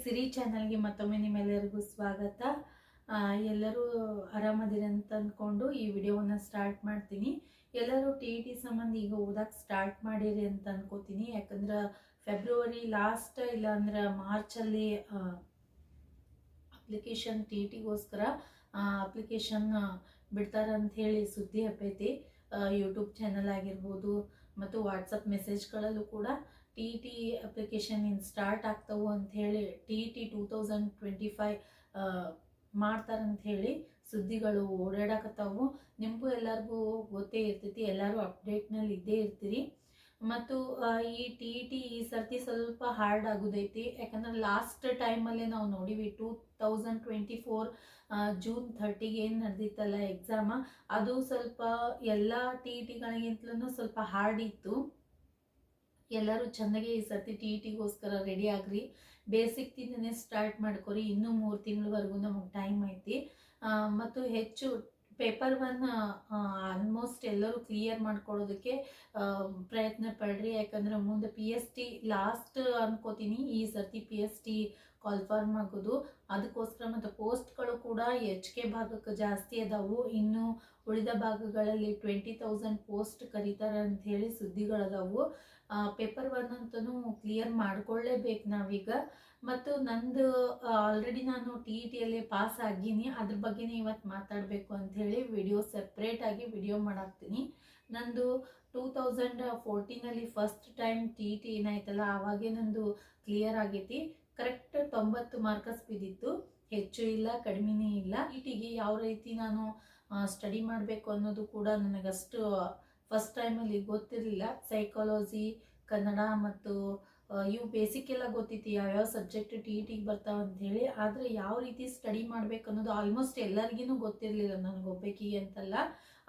ಸಿರಿ ಚಾನಲ್ಗೆ ಮತ್ತೊಮ್ಮೆ ನಿಮ್ಮೆಲ್ಲರಿಗೂ ಸ್ವಾಗತ. ಎಲ್ಲರೂ ಆರಾಮದಿರಿ ಅಂತ ಅಂದ್ಕೊಂಡು ಈ ವಿಡಿಯೋವನ್ನು ಸ್ಟಾರ್ಟ್ ಮಾಡ್ತೀನಿ. ಎಲ್ಲರೂ ಟಿ ಸಂಬಂಧ ಈಗ ಓದಕ್ಕೆ ಸ್ಟಾರ್ಟ್ ಮಾಡಿರಿ ಅಂತ ಅನ್ಕೋತೀನಿ. ಯಾಕಂದ್ರೆ ಫೆಬ್ರವರಿ ಲಾಸ್ಟ್ ಇಲ್ಲ ಅಂದ್ರೆ ಮಾರ್ಚಲ್ಲಿ ಅಪ್ಲಿಕೇಶನ್ ಟಿಗೋಸ್ಕರ ಅಪ್ಲಿಕೇಶನ್ ಬಿಡ್ತಾರಂತ ಹೇಳಿ ಸುದ್ದಿ ಹಬ್ಬೈತಿ. ಯೂಟ್ಯೂಬ್ ಚಾನಲ್ ಆಗಿರ್ಬೋದು ಮತ್ತು ವಾಟ್ಸಪ್ ಮೆಸೇಜ್ಗಳಲ್ಲೂ ಕೂಡ ಟಿ ಅಪ್ಲಿಕೇಶನ್ ಸ್ಟಾರ್ಟ್ ಆಗ್ತಾವು ಅಂತ ಹೇಳಿ ಟಿ 2025 ಮಾಡ್ತಾರಂತ ಹೇಳಿ ಸುದ್ದಿಗಳು ಓಡಾಡಕತ್ತಾವು. ನಿಮಗೂ ಎಲ್ಲರಿಗೂ ಗೊತ್ತೇ ಇರ್ತೈತಿ, ಎಲ್ಲರೂ ಅಪ್ಡೇಟ್ನಲ್ಲಿ ಇದ್ದೇ ಇರ್ತೀರಿ. ಮತ್ತು ಈ ಈ ಸರ್ತಿ ಸ್ವಲ್ಪ ಹಾರ್ಡ್ ಆಗೋದೈತಿ. ಯಾಕಂದ್ರೆ ಲಾಸ್ಟ್ ಟೈಮಲ್ಲೇ ನಾವು ನೋಡಿವಿ 2024 ಜೂನ್ 30ಗೆ ಏನು ನಡೆದಿತ್ತಲ್ಲ ಎಕ್ಸಾಮ, ಅದು ಸ್ವಲ್ಪ ಎಲ್ಲ ಟಿಗಳಿಗಿಂತಲೂ ಸ್ವಲ್ಪ ಹಾರ್ಡ್ ಇತ್ತು. ಎಲ್ಲರೂ ಚೆನ್ನಾಗಿ ಈ ಸರ್ತಿ ಟಿಗೋಸ್ಕರ ರೆಡಿ ಆಗ್ರಿ. ಬೇಸಿಕ್ ತಿಂದನೇ ಸ್ಟಾರ್ಟ್ ಮಾಡ್ಕೊರಿ. ಇನ್ನೂ 3 ತಿಂಗಳವರೆಗೂ ನಮಗೆ ಟೈಮ್ ಐತಿ. ಮತ್ತು ಹೆಚ್ಚು ಪೇಪರ್ 1 ಆಲ್ಮೋಸ್ಟ್ ಎಲ್ಲರೂ ಕ್ಲಿಯರ್ ಮಾಡ್ಕೊಳ್ಳೋದಕ್ಕೆ ಪ್ರಯತ್ನ ಪಡ್ರಿ. ಯಾಕಂದ್ರೆ ಮುಂದೆ PST ಲಾಸ್ಟ್ ಅನ್ಕೋತೀನಿ ಈ ಸರ್ತಿ PST ಕಾಲ್ಫಾರ್ಮ್ ಆಗೋದು. ಅದಕ್ಕೋಸ್ಕರ ಮತ್ತು ಪೋಸ್ಟ್ಗಳು ಕೂಡ HK ಭಾಗಕ್ಕೆ ಜಾಸ್ತಿ ಅದಾವು. ಇನ್ನು ಉಳಿದ ಭಾಗಗಳಲ್ಲಿ 20,000 ಪೋಸ್ಟ್ ಕರೀತಾರೆ ಅಂತ ಹೇಳಿ ಸುದ್ದಿಗಳದಾವು. ಪೇಪರ್ 1 ಅಂತೂ ಕ್ಲಿಯರ್ ಮಾಡ್ಕೊಳ್ಳೇಬೇಕು ನಾವೀಗ. ಮತ್ತು ನಂದು ಆಲ್ರೆಡಿ ನಾನು ಟಿಯಲ್ಲಿ ಪಾಸ್ ಆಗೀನಿ, ಅದ್ರ ಬಗ್ಗೆನೇ ಇವತ್ತು ಮಾತಾಡಬೇಕು ಅಂಥೇಳಿ ವಿಡಿಯೋ ಸೆಪ್ರೇಟಾಗಿ ವಿಡಿಯೋ ಮಾಡಾಕ್ತೀನಿ. ನಂದು 2014 ಫಸ್ಟ್ ಟೈಮ್ ಟಿ ಏನಾಯ್ತಲ್ಲ ಆವಾಗೇ ನಂದು ಕ್ಲಿಯರ್ ಆಗೈತಿ. ಕರೆಕ್ಟ್ 90 ಮಾರ್ಕ್ಸ್ ಬಿದ್ದಿತ್ತು, ಹೆಚ್ಚು ಇಲ್ಲ ಕಡಿಮೆನೇ ಇಲ್ಲ. ಟಿಗೆ ಯಾವ ರೀತಿ ನಾನು ಸ್ಟಡಿ ಮಾಡಬೇಕು ಅನ್ನೋದು ಕೂಡ ನನಗಷ್ಟು ಫಸ್ಟ್ ಟೈಮಲ್ಲಿ ಗೊತ್ತಿರಲಿಲ್ಲ. ಸೈಕಾಲಜಿ, ಕನ್ನಡ ಮತ್ತು ಇವು ಬೇಸಿಕ್ ಎಲ್ಲ ಗೊತ್ತಿತ್ತು, ಯಾವ್ಯಾವ ಸಬ್ಜೆಕ್ಟ್ ಟಿಗೆ ಬರ್ತಾವ ಅಂತ ಹೇಳಿ. ಆದರೆ ಯಾವ ರೀತಿ ಸ್ಟಡಿ ಮಾಡ್ಬೇಕು ಅನ್ನೋದು ಆಲ್ಮೋಸ್ಟ್ ಎಲ್ಲರಿಗೂ ಗೊತ್ತಿರಲಿಲ್ಲ, ನನಗೊಬ್ಬಾಕಿಗೆ ಅಂತಲ್ಲ.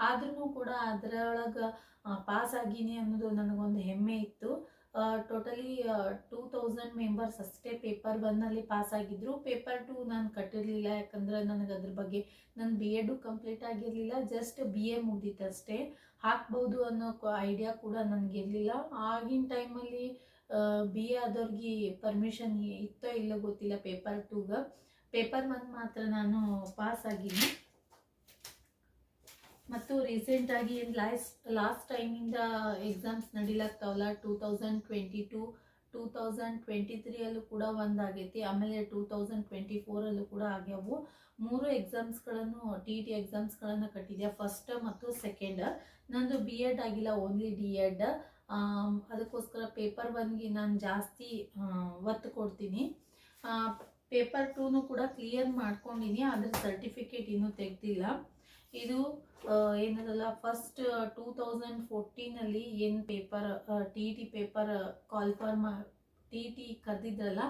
ಆದ್ರೂ ಕೂಡ ಅದರೊಳಗೆ ಪಾಸ್ ಆಗೀನಿ ಅನ್ನೋದು ನನಗೊಂದು ಹೆಮ್ಮೆ ಇತ್ತು. ಟೋಟಲಿ 2000 ಮೆಂಬರ್ಸ್ ಅಷ್ಟೇ ಪೇಪರ್ 1 ಪಾಸ್ ಆಗಿದ್ರು. ಪೇಪರ್ 2 ನಾನು ಕಟ್ಟಿರಲಿಲ್ಲ, ಯಾಕಂದ್ರೆ ನನಗೆ ಅದ್ರ ಬಗ್ಗೆ ನನ್ನ BEd ಕಂಪ್ಲೀಟ್ ಆಗಿರಲಿಲ್ಲ. ಜಸ್ಟ್ BA ಮುಗ್ದಿತ್ತು ಅಷ್ಟೇ. ಹಾಕ್ಬೋದು ಅನ್ನೋ ಐಡಿಯಾ ಕೂಡ ನನಗಿರಲಿಲ್ಲ. ಆಗಿನ ಟೈಮಲ್ಲಿ BA ಆದವ್ರಿಗೆ ಪರ್ಮಿಷನ್ ಇತ್ತೋ ಇಲ್ಲೋ ಗೊತ್ತಿಲ್ಲ ಪೇಪರ್ 2ಗೆ. ಪೇಪರ್ 1 ಮಾತ್ರ ನಾನು ಪಾಸ್ ಆಗಿನಿ. ಮತ್ತು ರೀಸೆಂಟಾಗಿ ಲಾಸ್ಟ್ ಟೈಮಿಂದ ಎಕ್ಸಾಮ್ಸ್ ನಡೀಲಾಗ್ತಾವಲ್ಲ, 2022 2023 ಕೂಡ ಒಂದಾಗೈತಿ. ಆಮೇಲೆ 2024 ಕೂಡ ಆಗ್ಯಾವು. 3 ಎಕ್ಸಾಮ್ಸ್ಗಳನ್ನು ಟಿ ಎಕ್ಸಾಮ್ಸ್ಗಳನ್ನು ಕಟ್ಟಿದ್ಯಾ, ಫಸ್ಟ್ ಮತ್ತು ಸೆಕೆಂಡ್. ನಂದು BEd ಆಗಿಲ್ಲ, ಓನ್ಲಿ DEd. ಅದಕ್ಕೋಸ್ಕರ ಪೇಪರ್ 1ಗೆ ನಾನು ಜಾಸ್ತಿ ಒತ್ತು ಕೊಡ್ತೀನಿ. ಪೇಪರ್ 2 ಕೂಡ ಕ್ಲಿಯರ್ ಮಾಡ್ಕೊಂಡಿನಿ, ಅದ್ರ ಸರ್ಟಿಫಿಕೇಟ್ ಇನ್ನೂ ತೆಗ್ದಿಲ್ಲ. ಇದು ಏನದಲ್ಲ ಫಸ್ಟ್ 2014 ಏನು ಪೇಪರ್ ಟಿ ಪೇಪರ್ ಕಾಲ್ಫಾರ್ಮ್ ಟಿ ಕರೆದಿದ್ರಲ್ಲ,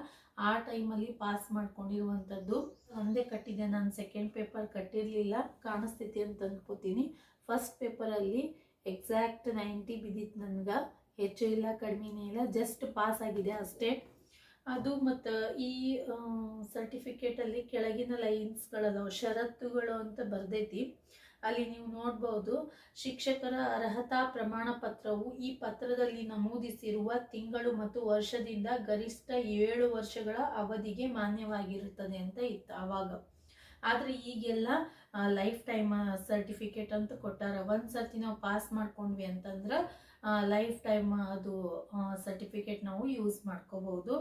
ಆ ಟೈಮಲ್ಲಿ ಪಾಸ್ ಮಾಡ್ಕೊಂಡಿರುವಂಥದ್ದು. ಒಂದೇ ಕಟ್ಟಿದ್ದೆ ನಾನು, ಸೆಕೆಂಡ್ ಪೇಪರ್ ಕಟ್ಟಿರಲಿಲ್ಲ, ಕಾಣಿಸ್ತೈತಿ ಅಂತ ಅಂದ್ಕೋತೀನಿ. ಫಸ್ಟ್ ಪೇಪರಲ್ಲಿ ಎಕ್ಸಾಕ್ಟ್ 90 ಬಿದ್ದಿತ್ತು ನನಗೆ, ಹೆಚ್ಚು ಇಲ್ಲ ಕಡಿಮೆನೇ ಇಲ್ಲ, ಜಸ್ಟ್ ಪಾಸ್ ಆಗಿದೆ ಅಷ್ಟೇ. ಅದು ಮತ್ತು ಈ ಸರ್ಟಿಫಿಕೇಟಲ್ಲಿ ಕೆಳಗಿನ ಲೈನ್ಸ್ಗಳದಾವ, ಷರತ್ತುಗಳು ಅಂತ ಬರ್ದೈತಿ. ಅಲ್ಲಿ ನೀವು ನೋಡ್ಬೋದು, ಶಿಕ್ಷಕರ ಅರ್ಹತಾ ಪ್ರಮಾಣ ಪತ್ರವು ಈ ಪತ್ರದಲ್ಲಿ ನಮೂದಿಸಿರುವ ತಿಂಗಳು ಮತ್ತು ವರ್ಷದಿಂದ ಗರಿಷ್ಠ 7 ವರ್ಷಗಳ ಅವಧಿಗೆ ಮಾನ್ಯವಾಗಿರುತ್ತದೆ ಅಂತ ಇತ್ತು ಆವಾಗ. ಆದರೆ ಈಗೆಲ್ಲ ಲೈಫ್ ಟೈಮ್ ಸರ್ಟಿಫಿಕೇಟ್ ಅಂತ ಕೊಟ್ಟಾರ. ಒಂದು ಸರ್ತಿ ನಾವು ಪಾಸ್ ಮಾಡ್ಕೊಂಡ್ವಿ ಅಂತಂದ್ರೆ ಲೈಫ್ ಟೈಮ್ ಅದು ಸರ್ಟಿಫಿಕೇಟ್ ನಾವು ಯೂಸ್ ಮಾಡ್ಕೋಬಹುದು.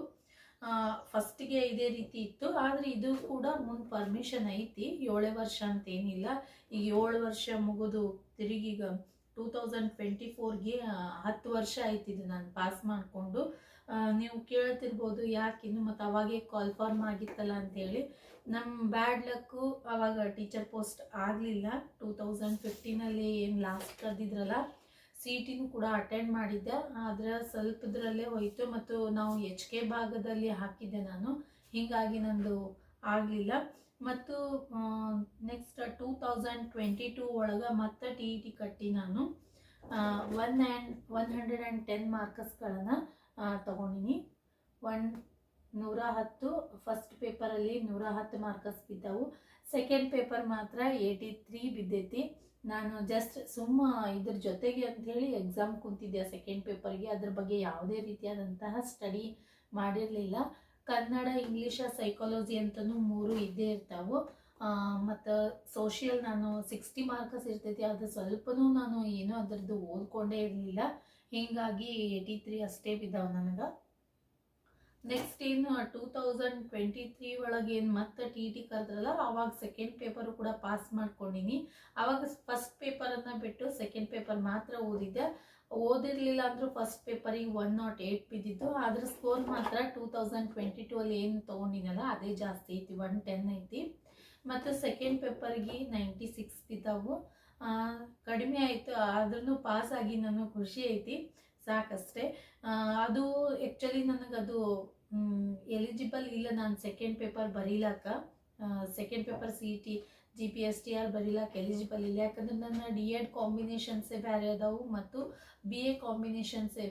ಫಸ್ಟಿಗೆ ಇದೇ ರೀತಿ ಇತ್ತು, ಆದರೆ ಇದು ಕೂಡ ಮುಂದೆ ಪರ್ಮಿಷನ್ ಐತಿ. 7 ವರ್ಷ ಅಂತೇನಿಲ್ಲ. ಈಗ 7 ವರ್ಷ ಮುಗಿದು ತಿರುಗೀಗ 2024ಗೆ 10 ವರ್ಷ ಆಯ್ತಿದ್ದು ನಾನು ಪಾಸ್ ಮಾಡಿಕೊಂಡು. ನೀವು ಕೇಳ್ತಿರ್ಬೋದು ಯಾಕಿನ್ನು ಮತ್ತು ಅವಾಗೇ ಕಾಲ್ಫಾರ್ಮ್ ಆಗಿತ್ತಲ್ಲ ಅಂತೇಳಿ. ನಮ್ಮ ಬ್ಯಾಡ್ ಲಕ್ಕು ಅವಾಗ ಟೀಚರ್ ಪೋಸ್ಟ್ ಆಗಲಿಲ್ಲ. 2015 ಏನು ಲಾಸ್ಟ್ ಕರೆದಿದ್ರಲ್ಲ, CET ಕೂಡ ಅಟೆಂಡ್ ಮಾಡಿದ್ದೆ, ಆದರೆ ಸ್ವಲ್ಪದ್ರಲ್ಲೇ ಹೋಯಿತು. ಮತ್ತು ನಾವು HK ಭಾಗದಲ್ಲಿ ಹಾಕಿದ್ದೆ ನಾನು, ಹೀಗಾಗಿ ನಂದು ಆಗಲಿಲ್ಲ. ಮತ್ತು ನೆಕ್ಸ್ಟ್ 2022 ಒಳಗೆ ಮತ್ತೆ ಟಿ ಕಟ್ಟಿ ನಾನು 110 ಮಾರ್ಕ್ಸ್ಗಳನ್ನು ತಗೊಂಡಿನಿ. 110 ಫಸ್ಟ್ ಪೇಪರಲ್ಲಿ 110 ಮಾರ್ಕ್ಸ್ ಬಿದ್ದವು. ಸೆಕೆಂಡ್ ಪೇಪರ್ ಮಾತ್ರ 83 ಬಿದ್ದೈತಿ. ನಾನು ಜಸ್ಟ್ ಇದ್ರ ಜೊತೆಗೆ ಅಂಥೇಳಿ ಎಕ್ಸಾಮ್ ಕುಂತಿದ್ದೆ ಸೆಕೆಂಡ್ ಪೇಪರ್ಗೆ. ಅದ್ರ ಬಗ್ಗೆ ಯಾವುದೇ ರೀತಿಯಾದಂತಹ ಸ್ಟಡಿ ಮಾಡಿರಲಿಲ್ಲ. ಕನ್ನಡ, ಇಂಗ್ಲೀಷ, ಸೈಕಾಲಜಿ ಅಂತಲೂ 3 ಇದ್ದೇ ಇರ್ತಾವೆ. ಮತ್ತು ಸೋಷಿಯಲ್ ನಾನು 60 ಮಾರ್ಕ್ಸ್ ಇರ್ತೈತಿ, ಅದು ಸ್ವಲ್ಪನೂ ನಾನು ಏನೂ ಅದರದ್ದು ಓದ್ಕೊಂಡೇ ಇರಲಿಲ್ಲ. ಹೀಗಾಗಿ 83 ಅಷ್ಟೇ ಬಿದ್ದಾವೆ ನನಗೆ. ನೆಕ್ಸ್ಟ್ ಏನು 2023 ಒಳಗೆ ಏನು ಮತ್ತೆ ಟಿ ಟಿ ಕರೆದ್ರಲ್ಲ, ಅವಾಗ ಸೆಕೆಂಡ್ ಪೇಪರು ಕೂಡ ಪಾಸ್ ಮಾಡ್ಕೊಂಡಿನಿ. ಅವಾಗ ಫಸ್ಟ್ ಪೇಪರನ್ನು ಬಿಟ್ಟು ಸೆಕೆಂಡ್ ಪೇಪರ್ ಮಾತ್ರ ಓದಿರಲಿಲ್ಲ ಅಂದರೂ ಫಸ್ಟ್ ಪೇಪರಿಗೆ 108 ಬಿದ್ದಿದ್ದು. ಅದ್ರ ಸ್ಕೋರ್ ಮಾತ್ರ 2022 ಅಲ್ಲಿ ಏನು ತೊಗೊಂಡಿನಲ್ಲ ಅದೇ ಜಾಸ್ತಿ ಐತಿ, 110 ಐತಿ. ಮತ್ತು ಸೆಕೆಂಡ್ ಪೇಪರ್ಗೆ 96 ಬಿದ್ದಾವು. ಕಡಿಮೆ ಆಯಿತು, ಆದ್ರೂ ಪಾಸ್ ಆಗಿ ನನಗೆ ಖುಷಿ ಐತಿ, ಸಾಕಷ್ಟೇ. ಅದು ಆ್ಯಕ್ಚುಲಿ ನನಗದು ಎಲಿಜಿಬಲ್ ಇಲ್ಲ, ನಾನು ಸೆಕೆಂಡ್ ಪೇಪರ್ ಬರೀಲಾಕ. ಸೆಕೆಂಡ್ ಪೇಪರ್ CET GPSTR ಬರೀಲಾಕ ಎಲಿಜಿಬಲ್ ಇಲ್ಲ. ಯಾಕಂದ್ರೆ ನನ್ನ D.Ed ಕಾಂಬಿನೇಷನ್ಸೇ ಬೇರೆ ಅದಾವು ಮತ್ತು BA ಕಾಂಬಿನೇಷನ್ಸೇ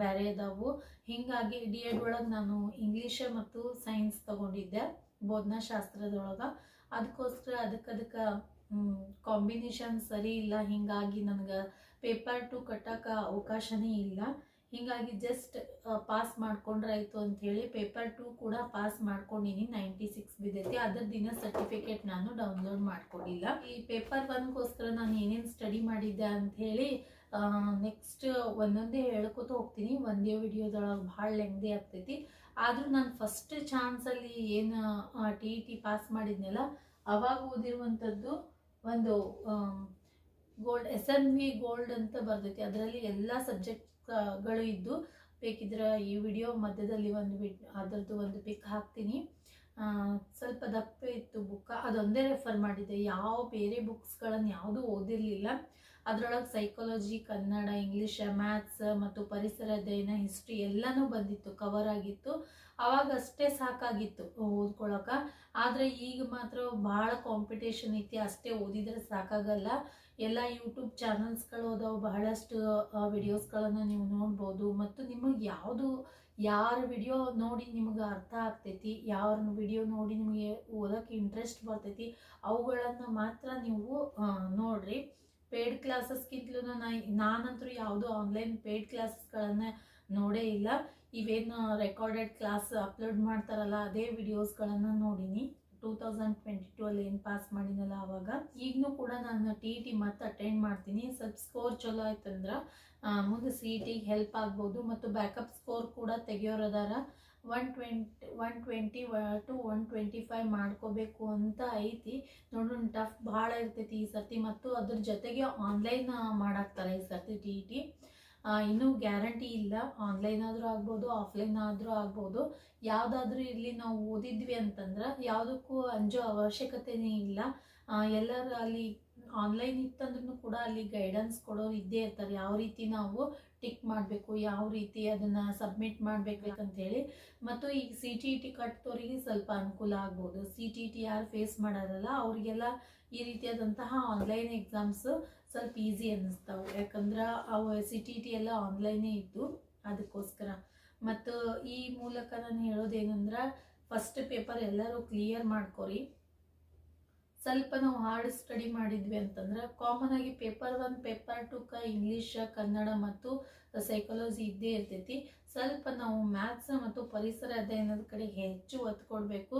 ಬೇರೆ ಅದಾವು. ಹೀಗಾಗಿ D.Ed ಒಳಗೆ ನಾನು ಇಂಗ್ಲೀಷ್ ಮತ್ತು ಸೈನ್ಸ್ ತಗೊಂಡಿದ್ದೆ ಬೋಧನಾಶಾಸ್ತ್ರದೊಳಗೆ. ಅದಕ್ಕೋಸ್ಕರ ಅದಕ್ಕೆ ಕಾಂಬಿನೇಷನ್ ಸರಿ ಇಲ್ಲ. ಹೀಗಾಗಿ ನನಗೆ ಪೇಪರ್ 2 ಕಟ್ಟೋಕೆ ಅವಕಾಶನೇ ಇಲ್ಲ. ಹೀಗಾಗಿ ಜಸ್ಟ್ ಪಾಸ್ ಮಾಡ್ಕೊಂಡ್ರಾಯ್ತು ಅಂಥೇಳಿ ಪೇಪರ್ 2 ಕೂಡ ಪಾಸ್ ಮಾಡ್ಕೊಂಡಿನಿ. 96 ಬಿದ್ದೈತಿ. ಅದ್ರ ದಿನ ಸರ್ಟಿಫಿಕೇಟ್ ನಾನು ಡೌನ್ಲೋಡ್ ಮಾಡ್ಕೊಂಡಿಲ್ಲ. ಈ ಪೇಪರ್ 1ಗೋಸ್ಕರ ನಾನು ಏನೇನು ಸ್ಟಡಿ ಮಾಡಿದ್ದೆ ಅಂಥೇಳಿ ನೆಕ್ಸ್ಟ್ ಒಂದೊಂದೇ ಹೇಳ್ಕೊತ ಹೋಗ್ತೀನಿ. ಒಂದೇ ವಿಡಿಯೋದೊಳಗೆ ಭಾಳ ಲೆಂಗ್ದಿ ಆಗ್ತೈತಿ. ಆದರೂ ನಾನು ಫಸ್ಟ್ ಚಾನ್ಸಲ್ಲಿ ಏನು TET ಪಾಸ್ ಮಾಡಿದ್ನಲ್ಲ, ಅವಾಗ ಓದಿರುವಂಥದ್ದು ಒಂದು ಗೋಲ್ಡ್ SMV ಗೋಲ್ಡ್ ಅಂತ ಬರ್ತೈತಿ. ಅದರಲ್ಲಿ ಎಲ್ಲ ಸಬ್ಜೆಕ್ಟ್ಗಳು ಇದ್ದು, ಬೇಕಿದ್ರೆ ಈ ವಿಡಿಯೋ ಮಧ್ಯದಲ್ಲಿ ಅದರದ್ದು ಒಂದು ಪಿಕ್ ಹಾಕ್ತೀನಿ. ಸ್ವಲ್ಪ ದಪ್ಪ ಇತ್ತು ಬುಕ್ಕ, ಅದೊಂದೇ ರೆಫರ್ ಮಾಡಿದ್ದೆ. ಯಾವ ಬೇರೆ ಬುಕ್ಸ್ಗಳನ್ನು ಯಾವುದೂ ಓದಿರಲಿಲ್ಲ. ಅದರೊಳಗೆ ಸೈಕಾಲಜಿ, ಕನ್ನಡ, ಇಂಗ್ಲೀಷ್, ಮ್ಯಾಥ್ಸ್ ಮತ್ತು ಪರಿಸರ ಅಧ್ಯಯನ, ಹಿಸ್ಟ್ರಿ ಎಲ್ಲನೂ ಬಂದಿತ್ತು, ಕವರ್ ಆಗಿತ್ತು. ಅವಾಗಷ್ಟೇ ಸಾಕಾಗಿತ್ತು ಓದ್ಕೊಳಕ್ಕೆ. ಆದರೆ ಈಗ ಮಾತ್ರ ಭಾಳ ಕಾಂಪಿಟೇಷನ್ ಐತಿ, ಅಷ್ಟೇ ಓದಿದ್ರೆ ಸಾಕಾಗಲ್ಲ. ಎಲ್ಲ ಯೂಟ್ಯೂಬ್ ಚಾನಲ್ಸ್ಗಳು ಅದಾವೆ, ಬಹಳಷ್ಟು ವಿಡಿಯೋಸ್ಗಳನ್ನು ನೀವು ನೋಡ್ಬೋದು. ಮತ್ತು ನಿಮಗೆ ಯಾರ ವಿಡಿಯೋ ನೋಡಿ ನಿಮಗೆ ಅರ್ಥ ಆಗ್ತೈತಿ, ಯಾರ ವಿಡಿಯೋ ನೋಡಿ ನಿಮಗೆ ಓದೋಕ್ಕೆ ಇಂಟ್ರೆಸ್ಟ್ ಬರ್ತೈತಿ, ಅವುಗಳನ್ನು ಮಾತ್ರ ನೀವು ನೋಡ್ರಿ. ಪೇಯ್ಡ್ ಕ್ಲಾಸಸ್ಗಿಂತಲೂ ನಾನಂತರೂ ಯಾವುದೋ ಆನ್ಲೈನ್ ಪೇಯ್ಡ್ ಕ್ಲಾಸಸ್ಗಳನ್ನು ನೋಡೇ ಇಲ್ಲ. ಇವೇನು ರೆಕಾರ್ಡೆಡ್ ಕ್ಲಾಸ್ ಅಪ್ಲೋಡ್ ಮಾಡ್ತಾರಲ್ಲ, ಅದೇ ವಿಡಿಯೋಸ್ಗಳನ್ನು ನೋಡೀನಿ. 2022 ಅಲ್ಲಿ ಏನು ಪಾಸ್ ಮಾಡಿನಲ್ಲ ಅವಾಗ. ಈಗಲೂ ಕೂಡ ನಾನು TET ಮತ್ತೆ ಅಟೆಂಡ್ ಮಾಡ್ತೀನಿ. ಸ್ವಲ್ಪ ಸ್ಕೋರ್ ಚಲೋ ಆಯ್ತಂದ್ರೆ ಮುಂದೆ CETಗೆ ಹೆಲ್ಪ್ ಆಗ್ಬೋದು. ಮತ್ತು ಬ್ಯಾಕಪ್ ಸ್ಕೋರ್ ಕೂಡ ತೆಗಿಯೋರದಾರ. 120 to 125 ಮಾಡ್ಕೋಬೇಕು ಅಂತ ಐತಿ. ನೋಡೋಣ, ಟಫ್ ಭಾಳ ಇರ್ತೈತಿ ಈ ಸರ್ತಿ. ಮತ್ತು ಅದ್ರ ಜೊತೆಗೆ ಆನ್ಲೈನ್ ಮಾಡಾಕ್ತಾರೆ ಈ ಸರ್ತಿ TET. ಇನ್ನೂ ಗ್ಯಾರಂಟಿ ಇಲ್ಲ, ಆನ್ಲೈನ್ ಆದರೂ ಆಗ್ಬೋದು, ಆಫ್ಲೈನ್ ಆದರೂ ಆಗ್ಬೋದು. ಯಾವುದಾದ್ರೂ ಇರಲಿ, ನಾವು ಓದಿದ್ವಿ ಅಂತಂದ್ರೆ ಯಾವುದಕ್ಕೂ ಅಂಜೋ ಅವಶ್ಯಕತೆನೇ ಇಲ್ಲ. ಎಲ್ಲರೂ ಅಲ್ಲಿ ಆನ್ಲೈನ್ ಇತ್ತಂದ್ರೂ ಕೂಡ ಅಲ್ಲಿ ಗೈಡೆನ್ಸ್ ಕೊಡೋರು ಇದ್ದೇ ಇರ್ತಾರೆ, ಯಾವ ರೀತಿ ನಾವು ಟಿಕ್ ಮಾಡಬೇಕು, ಯಾವ ರೀತಿ ಅದನ್ನು ಸಬ್ಮಿಟ್ ಮಾಡಬೇಕಂತೇಳಿ. ಮತ್ತು ಈಗ CTET ಕಟ್ಟೋರಿಗೆ ಸ್ವಲ್ಪ ಅನುಕೂಲ ಆಗ್ಬೋದು. CTET ಯಾರು ಫೇಸ್ ಮಾಡೋರಲ್ಲ ಅವರಿಗೆಲ್ಲ ಈ ರೀತಿಯಾದಂತಹ ಆನ್ಲೈನ್ ಎಕ್ಸಾಮ್ಸ್ ಸ್ವಲ್ಪ ಈಸಿ ಅನ್ನಿಸ್ತಾವೆ. ಯಾಕಂದ್ರೆ ಅವು CTET ಎಲ್ಲ ಆನ್ಲೈನೇ ಇದ್ದು, ಅದಕ್ಕೋಸ್ಕರ. ಮತ್ತು ಈ ಮೂಲಕ ನಾನು ಹೇಳೋದೇನೆಂದ್ರೆ, ಫಸ್ಟ್ ಪೇಪರ್ ಎಲ್ಲರೂ ಕ್ಲಿಯರ್ ಮಾಡ್ಕೊರಿ. ಸ್ವಲ್ಪ ನಾವು ಹಾರ್ಡ್ ಸ್ಟಡಿ ಮಾಡಿದ್ವಿ ಅಂತಂದ್ರೆ ಕಾಮನ್ ಆಗಿ ಪೇಪರ್ 1 ಪೇಪರ್ 2ಕ್ಕೆ ಇಂಗ್ಲೀಷ್, ಕನ್ನಡ ಮತ್ತು ಸೈಕಾಲಜಿ ಇದ್ದೇ ಇರ್ತೈತಿ. ಸ್ವಲ್ಪ ನಾವು ಮ್ಯಾಥ್ಸ್ ಮತ್ತು ಪರಿಸರ ಅಧ್ಯಯನದ ಕಡೆ ಹೆಚ್ಚು ಒತ್ತು ಕೊಡಬೇಕು.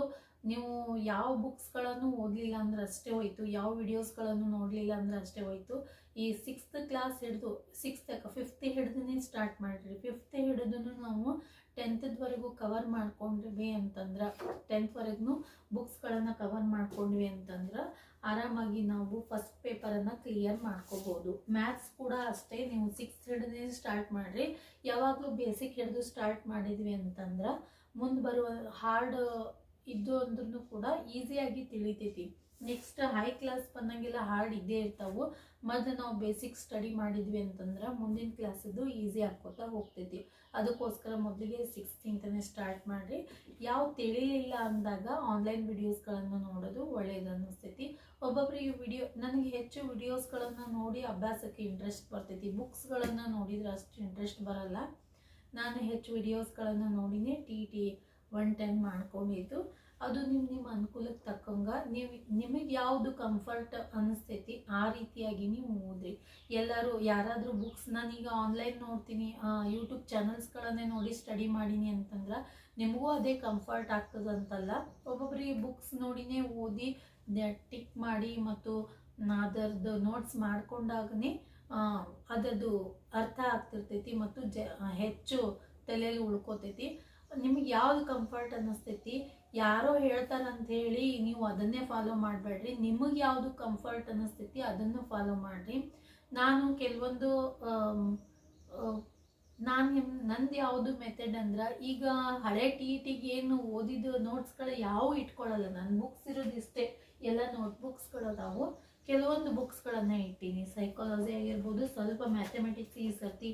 ನೀವು ಯಾವ ಬುಕ್ಸ್ಗಳನ್ನು ಓದಲಿಲ್ಲ ಅಂದ್ರೆ ಅಷ್ಟೇ ಹೋಯ್ತು, ಯಾವ ವಿಡಿಯೋಸ್ಗಳನ್ನು ನೋಡಲಿಲ್ಲ ಅಂದ್ರೆ ಅಷ್ಟೇ ಹೋಯ್ತು. ಈ 6th ಕ್ಲಾಸ್ ಹಿಡಿದು 5th ಹಿಡಿದೇ ಸ್ಟಾರ್ಟ್ ಮಾಡಿರಿ. 5th ಹಿಡಿದು ನಾವು 10thವರೆಗೂ ಕವರ್ ಮಾಡ್ಕೊಂಡ್ವಿ ಅಂತಂದ್ರೆ, 10thವರೆಗೂ ಬುಕ್ಸ್ಗಳನ್ನು ಕವರ್ ಮಾಡ್ಕೊಂಡ್ವಿ ಅಂತಂದ್ರೆ ಆರಾಮಾಗಿ ನಾವು ಫಸ್ಟ್ ಪೇಪರನ್ನು ಕ್ಲಿಯರ್ ಮಾಡ್ಕೋಬೋದು. ಮ್ಯಾಥ್ಸ್ ಕೂಡ ಅಷ್ಟೇ, ನೀವು 6th ಹಿಡಿದೇ ಸ್ಟಾರ್ಟ್ ಮಾಡಿರಿ. ಯಾವಾಗಲೂ ಬೇಸಿಕ್ ಹಿಡಿದು ಸ್ಟಾರ್ಟ್ ಮಾಡಿದ್ವಿ ಅಂತಂದ್ರೆ ಮುಂದೆ ಬರುವ ಹಾರ್ಡ್ ಇದ್ದು ಅಂದ್ರೂ ಕೂಡ ಈಸಿಯಾಗಿ ತಿಳಿತೈತಿ. ನೆಕ್ಸ್ಟ್ ಹೈ ಕ್ಲಾಸ್ ಬಂದಂಗೆಲ್ಲ ಹಾರ್ಡ್ ಇದ್ದೇ ಇರ್ತಾವೆ. ಮೊದಲು ನಾವು ಬೇಸಿಕ್ ಸ್ಟಡಿ ಮಾಡಿದ್ವಿ ಅಂತಂದ್ರೆ ಮುಂದಿನ ಕ್ಲಾಸಿದ್ದು ಈಸಿ ಆಗ್ಕೋತಾ ಹೋಗ್ತೈತಿ. ಅದಕ್ಕೋಸ್ಕರ ಮೊದಲಿಗೆ 6th ಸ್ಟಾರ್ಟ್ ಮಾಡಿರಿ. ಯಾವ ತಿಳಿಲಿಲ್ಲ ಅಂದಾಗ ಆನ್ಲೈನ್ ವಿಡಿಯೋಸ್ಗಳನ್ನು ನೋಡೋದು ಒಳ್ಳೇದು ಅನ್ನಿಸ್ತೈತಿ. ಒಬ್ಬೊಬ್ಬರಿಗೆ ನನಗೆ ಹೆಚ್ಚು ವಿಡಿಯೋಸ್ಗಳನ್ನು ನೋಡಿ ಅಭ್ಯಾಸಕ್ಕೆ ಇಂಟ್ರೆಸ್ಟ್ ಬರ್ತೈತಿ. ಬುಕ್ಸ್ಗಳನ್ನು ನೋಡಿದ್ರೆ ಅಷ್ಟು ಇಂಟ್ರೆಸ್ಟ್ ಬರಲ್ಲ. ನಾನು ಹೆಚ್ಚು ವಿಡಿಯೋಸ್ಗಳನ್ನು ನೋಡಿನೇ TET 110 ಮಾಡ್ಕೊಂಡಿದ್ದು. ಅದು ನಿಮ್ಮ ಅನುಕೂಲಕ್ಕೆ ತಕ್ಕಂಗೆ ನಿಮಗೆ ಯಾವುದು ಕಂಫರ್ಟ್ ಅನ್ನಿಸ್ತೈತಿ ಆ ರೀತಿಯಾಗಿ ನೀವು ಓದ್ರಿ. ಯಾರಾದರೂ ಬುಕ್ಸ್ ನಾನೀಗ ಆನ್ಲೈನ್ ನೋಡ್ತೀನಿ, ಯೂಟ್ಯೂಬ್ ಚಾನಲ್ಸ್ಗಳನ್ನೇ ನೋಡಿ ಸ್ಟಡಿ ಮಾಡೀನಿ ಅಂತಂದ್ರೆ ನಿಮಗೂ ಅದೇ ಕಂಫರ್ಟ್ ಆಗ್ತದಂತಲ್ಲ. ಒಬ್ಬೊಬ್ಬರಿಗೆ ಬುಕ್ಸ್ ನೋಡಿನೇ ಓದಿ ಟಿಕ್ ಮಾಡಿ ಮತ್ತು ಅದರದ್ದು ನೋಟ್ಸ್ ಮಾಡ್ಕೊಂಡಾಗನೇ ಅದರದ್ದು ಅರ್ಥ ಆಗ್ತಿರ್ತೈತಿ ಮತ್ತು ಹೆಚ್ಚು ತಲೆಯಲ್ಲಿ ಉಳ್ಕೋತೈತಿ. ನಿಮಗೆ ಯಾವ್ದು ಕಂಫರ್ಟ್ ಅನ್ನಿಸ್ತೈತಿ, ಯಾರೋ ಹೇಳ್ತಾರಂತ ಹೇಳಿ ನೀವು ಅದನ್ನೇ ಫಾಲೋ ಮಾಡಬೇಡ್ರಿ. ನಿಮಗೆ ಯಾವುದು ಕಂಫರ್ಟ್ ಅನ್ನಿಸ್ತೈತಿ ಅದನ್ನು ಫಾಲೋ ಮಾಡಿರಿ. ನಾನು ಕೆಲವೊಂದು ನಂದು ಯಾವುದು ಮೆಥಡ್ ಅಂದ್ರೆ, ಈಗ ಹಳೆ ಟಿಗೆ ಏನು ಓದಿದ್ದು ನೋಟ್ಸ್ಗಳು ಯಾವ ಇಟ್ಕೊಳ್ಳಲ್ಲ. ನನ್ನ ಬುಕ್ಸ್ ಇರೋದು ಇಷ್ಟೇ, ಎಲ್ಲ ನೋಟ್ಬುಕ್ಸ್ಗಳು ಅದಾವು. ಕೆಲವೊಂದು ಬುಕ್ಸ್ಗಳನ್ನು ಇಟ್ಟೀನಿ, ಸೈಕಾಲಜಿ ಆಗಿರ್ಬೋದು, ಸ್ವಲ್ಪ ಮ್ಯಾಥಮೆಟಿಕ್ಸ್ ಈ ಸರ್ತಿ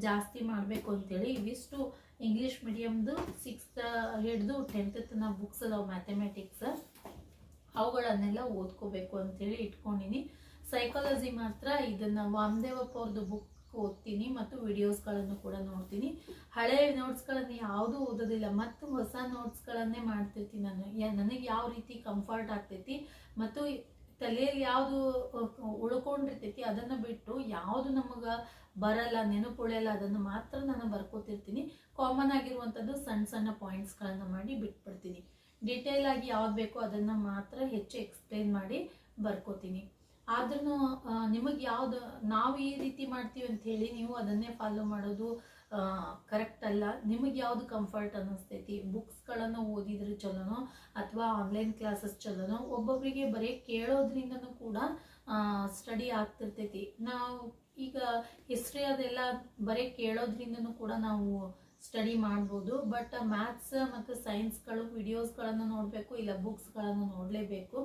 ಜಾಸ್ತಿ ಮಾಡಬೇಕು ಅಂತೇಳಿ. ಇವಿಷ್ಟು ಇಂಗ್ಲೀಷ್ ಮೀಡಿಯಮ್ದು 6th ಹಿಡಿದು 10th ತನಕ ಬುಕ್ಸ್ ಅದಾವೆ ಮ್ಯಾಥಮೆಟಿಕ್ಸ್, ಅವುಗಳನ್ನೆಲ್ಲ ಓದ್ಕೋಬೇಕು ಅಂತೇಳಿ ಇಟ್ಕೊಂಡಿನಿ. ಸೈಕಾಲಜಿ ಮಾತ್ರ ಇದನ್ನು ವಾಮದೇವಪ್ಪ ಅವ್ರದ್ದು ಬುಕ್ ಓದ್ತೀನಿ ಮತ್ತು ವಿಡಿಯೋಸ್ಗಳನ್ನು ಕೂಡ ನೋಡ್ತೀನಿ. ಹಳೆ ನೋಟ್ಸ್ಗಳನ್ನು ಯಾವುದೂ ಓದೋದಿಲ್ಲ ಮತ್ತು ಹೊಸ ನೋಟ್ಸ್ಗಳನ್ನೇ ಮಾಡ್ತಿರ್ತೀನಿ ನಾನು. ನನಗೆ ಯಾವ ರೀತಿ ಕಂಫರ್ಟ್ ಆಗ್ತೈತಿ ಮತ್ತು ತಲೆಯಲ್ಲಿ ಯಾವುದು ಉಳ್ಕೊಂಡಿರ್ತೈತಿ ಅದನ್ನು ಬಿಟ್ಟು ಯಾವುದು ನಮಗೆ ಬರಲ್ಲ, ನೆನಪುಳಿಯಲ್ಲ, ಅದನ್ನು ಮಾತ್ರ ನಾನು ಬರ್ಕೋತಿರ್ತೀನಿ. ಕಾಮನ್ ಆಗಿರುವಂಥದ್ದು ಸಣ್ಣ ಸಣ್ಣ ಪಾಯಿಂಟ್ಸ್ಗಳನ್ನು ಮಾಡಿ ಬಿಟ್ಬಿಡ್ತೀನಿ. ಡೀಟೇಲ್ ಆಗಿ ಯಾವ್ದು ಬೇಕೋ ಅದನ್ನು ಮಾತ್ರ ಹೆಚ್ಚು ಎಕ್ಸ್ಪ್ಲೇನ್ ಮಾಡಿ ಬರ್ಕೋತೀನಿ. ಆದ್ರೂ ನಿಮಗೆ ಯಾವುದು, ನಾವು ಈ ರೀತಿ ಮಾಡ್ತೀವಿ ಅಂತ ಹೇಳಿ ನೀವು ಅದನ್ನೇ ಫಾಲೋ ಮಾಡೋದು ಕರೆಕ್ಟ್ ಅಲ್ಲ. ನಿಮಗೆ ಯಾವುದು ಕಂಫರ್ಟ್ ಅನ್ನಿಸ್ತೈತಿ, ಬುಕ್ಸ್ಗಳನ್ನು ಓದಿದ್ರೆ ಚಲೋನೋ ಅಥವಾ ಆನ್ಲೈನ್ ಕ್ಲಾಸಸ್ ಚಲೋನೋ. ಒಬ್ಬೊಬ್ಬರಿಗೆ ಬರೀ ಕೇಳೋದ್ರಿಂದನೂ ಕೂಡ ಸ್ಟಡಿ ಆಗ್ತಿರ್ತೈತಿ. ನಾವು ಈಗ ಹಿಸ್ಟ್ರಿ ಅದೆಲ್ಲ ಬರೀ ಕೇಳೋದ್ರಿಂದನೂ ಕೂಡ ನಾವು ಸ್ಟಡಿ ಮಾಡ್ಬೋದು. ಬಟ್ ಮ್ಯಾಥ್ಸ್ ಮತ್ತು ಸೈನ್ಸ್ಗಳು ವಿಡಿಯೋಸ್ಗಳನ್ನು ನೋಡಬೇಕು, ಇಲ್ಲ ಬುಕ್ಸ್ಗಳನ್ನು ನೋಡಲೇಬೇಕು.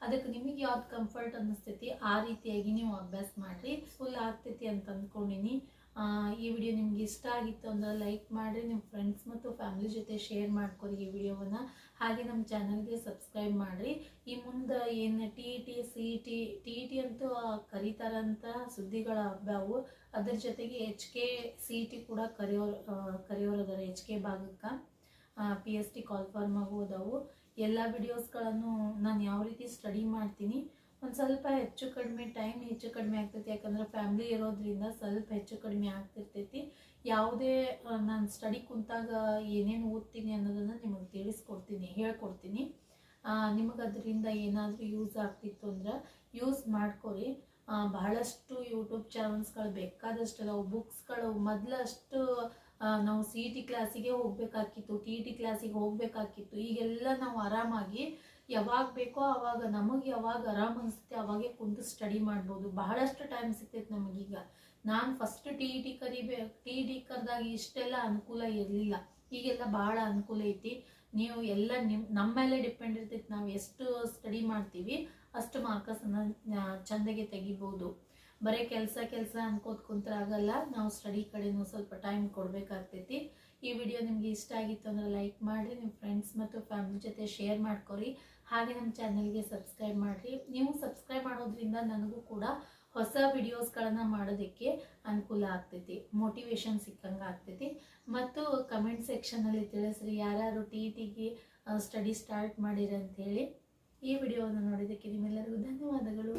ಅದಕ್ಕೆ ನಿಮಗೆ ಯಾವ್ದು ಕಂಫರ್ಟ್ ಅನ್ನಿಸ್ತೈತಿ ಆ ರೀತಿಯಾಗಿ ನೀವು ಅಭ್ಯಾಸ ಮಾಡಿರಿ. ಫುಲ್ ಆಗ್ತೈತಿ ಅಂತ ಅಂದ್ಕೊಂಡಿನಿ. ಈ ವಿಡಿಯೋ ನಿಮ್ಗೆ ಇಷ್ಟ ಆಗಿತ್ತು ಅಂದ್ರೆ ಲೈಕ್ ಮಾಡಿರಿ, ನಿಮ್ಮ ಫ್ರೆಂಡ್ಸ್ ಮತ್ತು ಫ್ಯಾಮಿಲಿ ಜೊತೆ ಶೇರ್ ಮಾಡ್ಕೊರಿ ಈ ವಿಡಿಯೋವನ್ನು. ಹಾಗೆ ನಮ್ಮ ಚಾನಲ್ಗೆ ಸಬ್ಸ್ಕ್ರೈಬ್ ಮಾಡಿರಿ. ಈ ಮುಂದೆ ಏನು ಟಿ ಟಿ ಅಂತೂ ಕರೀತಾರಂತ ಸುದ್ದಿಗಳು ಹಬ್ಬವು. ಅದ್ರ ಜೊತೆಗೆ HK ಕೂಡ ಕರೆಯೋರದಾರ. HK ಭಾಗಕ್ಕೆ PST ಕಾಲ್ ಫಾರ್ಮ್ ಆಗೋದವು. ಎಲ್ಲ ವಿಡಿಯೋಸ್ಗಳನ್ನು ನಾನು ಯಾವ ರೀತಿ ಸ್ಟಡಿ ಮಾಡ್ತೀನಿ, ಒಂದು ಸ್ವಲ್ಪ ಹೆಚ್ಚು ಕಡಿಮೆ ಟೈಮ್ ಹೆಚ್ಚು ಕಡಿಮೆ ಆಗ್ತೈತಿ. ಯಾಕಂದ್ರೆ ಫ್ಯಾಮಿಲಿ ಇರೋದ್ರಿಂದ ಸ್ವಲ್ಪ ಹೆಚ್ಚು ಕಡಿಮೆ ಆಗ್ತಿರ್ತೈತಿ. ಯಾವುದೇ ನಾನು ಸ್ಟಡಿ ಕುಂತಾಗ ಏನೇನು ಓದ್ತೀನಿ ಅನ್ನೋದನ್ನು ನಿಮಗೆ ಹೇಳ್ಕೊಡ್ತೀನಿ. ನಿಮಗೆ ಅದರಿಂದ ಏನಾದರೂ ಯೂಸ್ ಆಗ್ತಿತ್ತು ಅಂದ್ರೆ ಯೂಸ್ ಮಾಡ್ಕೊರಿ. ಬಹಳಷ್ಟು ಯೂಟ್ಯೂಬ್ ಚಾನಲ್ಸ್ಗಳು ಬೇಕಾದಷ್ಟು ಅದಾವು. ಬುಕ್ಸ್ಗಳು ಮೊದಲಷ್ಟು ನಾವು CET ಕ್ಲಾಸಿಗೆ ಹೋಗಬೇಕಾಗಿತ್ತು, TT ಕ್ಲಾಸಿಗೆ ಹೋಗಬೇಕಾಗಿತ್ತು. ಈಗೆಲ್ಲ ನಾವು ಆರಾಮಾಗಿ ಯಾವಾಗ ಬೇಕೋ ಆವಾಗ, ನಮಗೆ ಯಾವಾಗ ಆರಾಮ್ ಅನಿಸುತ್ತೆ ಅವಾಗೆ ಕುಂತು ಸ್ಟಡಿ ಮಾಡ್ಬೋದು. ಬಹಳಷ್ಟು ಟೈಮ್ ಸಿಗ್ತೈತೆ ನಮಗೀಗ. ನಾನು ಫಸ್ಟ್ TT ಕರೆದಾಗ ಇಷ್ಟೆಲ್ಲ ಅನುಕೂಲ ಇರಲಿಲ್ಲ. ಈಗೆಲ್ಲ ಭಾಳ ಅನುಕೂಲ ಐತಿ. ನೀವು ಎಲ್ಲ ನಮ್ಮ ಮೇಲೆ ಡಿಪೆಂಡ್ ಇರ್ತೈತಿ. ನಾವು ಎಷ್ಟು ಸ್ಟಡಿ ಮಾಡ್ತೀವಿ ಅಷ್ಟು ಮಾರ್ಕಸನ್ನು ಚೆಂದಾಗೆ ತೆಗಿಬೋದು. ಬರೀ ಕೆಲಸ ಅನ್ಕೋತ ಕುಂತ್ರೆ ಆಗಲ್ಲ. ನಾವು ಸ್ಟಡಿ ಕಡೆನೂ ಸ್ವಲ್ಪ ಟೈಮ್ ಕೊಡಬೇಕಾಗ್ತೈತಿ. ಈ ವಿಡಿಯೋ ನಿಮಗೆ ಇಷ್ಟ ಆಗಿತ್ತು ಅಂದರೆ ಲೈಕ್ ಮಾಡಿರಿ, ನಿಮ್ಮ ಫ್ರೆಂಡ್ಸ್ ಮತ್ತು ಫ್ಯಾಮಿಲಿ ಜೊತೆ ಶೇರ್ ಮಾಡ್ಕೊರಿ. ಹಾಗೆ ನಮ್ಮ ಚಾನಲ್ಗೆ ಸಬ್ಸ್ಕ್ರೈಬ್ ಮಾಡಿರಿ. ನೀವು ಸಬ್ಸ್ಕ್ರೈಬ್ ಮಾಡೋದ್ರಿಂದ ನನಗೂ ಕೂಡ ಹೊಸ ವಿಡಿಯೋಸ್ಗಳನ್ನು ಮಾಡೋದಕ್ಕೆ ಅನುಕೂಲ ಆಗ್ತೈತಿ, ಮೋಟಿವೇಶನ್ ಸಿಕ್ಕಂಗೆ ಆಗ್ತೈತಿ. ಮತ್ತು ಕಮೆಂಟ್ ಸೆಕ್ಷನಲ್ಲಿ ತಿಳಿಸ್ರಿ ಯಾರ್ಯಾರು TTಗೆ ಸ್ಟಡಿ ಸ್ಟಾರ್ಟ್ ಮಾಡಿರಿ ಅಂಥೇಳಿ. ಈ ವಿಡಿಯೋವನ್ನು ನೋಡಿದ್ದಕ್ಕೆ ನಿಮ್ಮೆಲ್ಲರಿಗೂ ಧನ್ಯವಾದಗಳು.